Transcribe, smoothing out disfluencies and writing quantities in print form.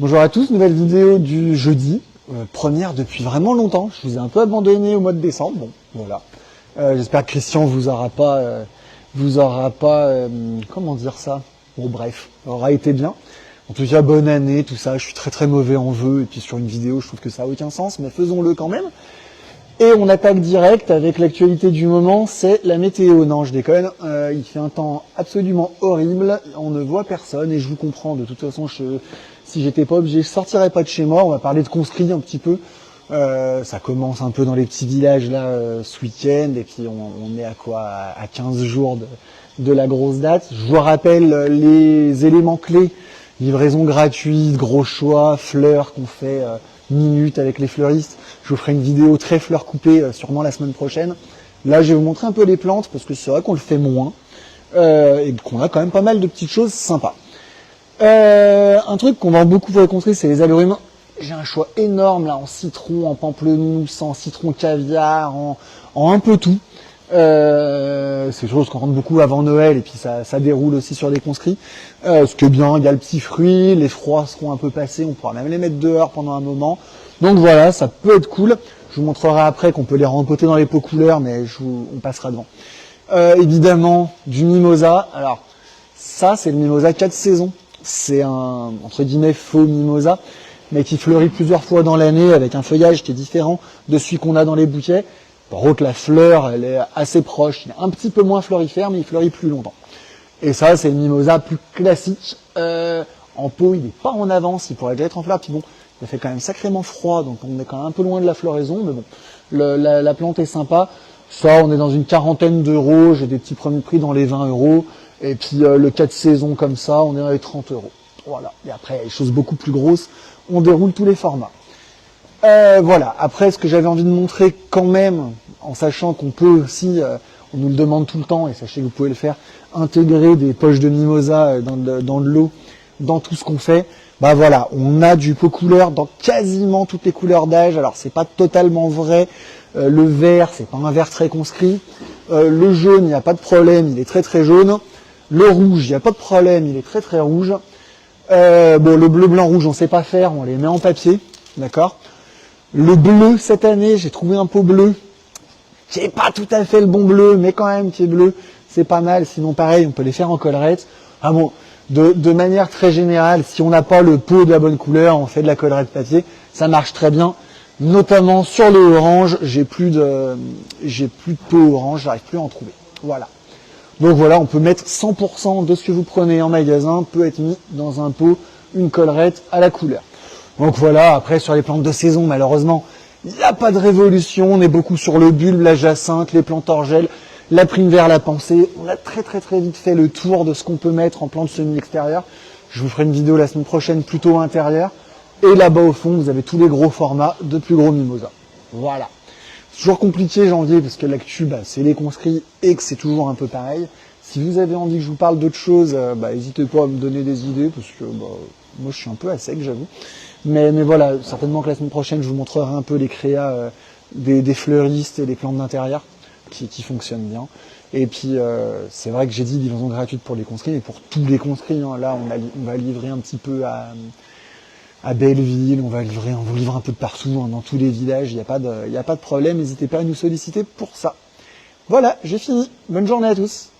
Bonjour à tous, nouvelle vidéo du jeudi, première depuis vraiment longtemps. Je vous ai un peu abandonné au mois de décembre, bon voilà. J'espère que Christian vous aura pas, comment dire ça. Bon bref, aura été bien. En tout cas, bonne année, tout ça. Je suis très très mauvais en vœux et puis sur une vidéo, je trouve que ça a aucun sens, mais faisons-le quand même. Et on attaque direct avec l'actualité du moment, c'est la météo. Non, je déconne, il fait un temps absolument horrible, on ne voit personne et je vous comprends. De toute façon, si j'étais pas obligé, je sortirais pas de chez moi. On va parler de conscrits un petit peu. Ça commence un peu dans les petits villages là ce week-end et puis on est à quoi, à 15 jours de la grosse date. Je vous rappelle les éléments clés: livraison gratuite, gros choix, fleurs qu'on fait minutes avec les fleuristes. Je vous ferai une vidéo très fleurs coupées sûrement la semaine prochaine. Là, je vais vous montrer un peu les plantes parce que c'est vrai qu'on le fait moins et qu'on a quand même pas mal de petites choses sympas. Un truc qu'on vend beaucoup pour les contrées, c'est les agrumes. J'ai un choix énorme là en citron, en pamplemousse, en citron caviar, en un peu tout. C'est des choses qu'on rentre beaucoup avant Noël et puis ça déroule aussi sur des conscrits. Ce qui est bien, il y a le petit fruit, les froids seront un peu passés, on pourra même les mettre dehors pendant un moment. Donc voilà, ça peut être cool. Je vous montrerai après qu'on peut les rempoter dans les pots couleurs, mais on passera devant. Évidemment, du mimosa. Alors ça, c'est le mimosa 4 saisons. C'est un, entre guillemets, faux mimosa, mais qui fleurit plusieurs fois dans l'année avec un feuillage qui est différent de celui qu'on a dans les bouquets. Par contre, la fleur, elle est assez proche. Il est un petit peu moins florifère, mais il fleurit plus longtemps. Et ça, c'est le mimosa plus classique. En pot, il n'est pas en avance, il pourrait déjà être en fleur. Puis bon, il fait quand même sacrément froid, donc on est quand même un peu loin de la floraison. Mais bon, la plante est sympa. Ça, on est dans une quarantaine d'euros. J'ai des petits premiers prix dans les 20 euros. Et puis le 4 saisons comme ça, on est dans les 30 euros. Voilà. Et après, il y a des choses beaucoup plus grosses. On déroule tous les formats. Voilà. Après, ce que j'avais envie de montrer quand même, en sachant qu'on peut aussi, on nous le demande tout le temps, et sachez que vous pouvez le faire, intégrer des poches de mimosa dans de l'eau, dans tout ce qu'on fait. Bah voilà, on a du pot couleur dans quasiment toutes les couleurs d'âge. Alors c'est pas totalement vrai. Le vert, c'est pas un vert très conscrit. Le jaune, il n'y a pas de problème, il est très très jaune. Le rouge, il n'y a pas de problème, il est très très rouge. Bon, le bleu, blanc, rouge, on sait pas faire, on les met en papier, d'accord. Le bleu, cette année, j'ai trouvé un pot bleu, qui est pas tout à fait le bon bleu, mais quand même qui est bleu, c'est pas mal. Sinon, pareil, on peut les faire en collerette. Ah bon, de manière très générale, si on n'a pas le pot de la bonne couleur, on fait de la collerette papier, ça marche très bien. Notamment sur le orange, j'ai plus de pot orange, j'arrive plus à en trouver. Voilà. Donc voilà, on peut mettre 100% de ce que vous prenez en magasin peut être mis dans un pot, une collerette à la couleur. Donc voilà, après sur les plantes de saison, malheureusement, il n'y a pas de révolution. On est beaucoup sur le bulbe, la jacinthe, les plantes orgel, la prime vers la pensée. On a très très très vite fait le tour de ce qu'on peut mettre en plantes semi-extérieures. Je vous ferai une vidéo la semaine prochaine plutôt intérieure. Et là-bas au fond, vous avez tous les gros formats de plus gros mimosa. Voilà. C'est toujours compliqué janvier parce que l'actu, c'est les conscrits et que c'est toujours un peu pareil. Si vous avez envie que je vous parle d'autre chose, n'hésitez pas à me donner des idées parce que moi je suis un peu à sec, j'avoue. Mais voilà, certainement que la semaine prochaine je vous montrerai un peu les créas des fleuristes et des plantes d'intérieur qui fonctionnent bien. Et puis c'est vrai que j'ai dit livraison gratuite pour les conscrits, mais pour tous les conscrits, hein. Là on va livrer un petit peu à Belleville, on vous livre un peu de partout, hein, dans tous les villages, il n'y a pas de problème, n'hésitez pas à nous solliciter pour ça. Voilà, j'ai fini. Bonne journée à tous.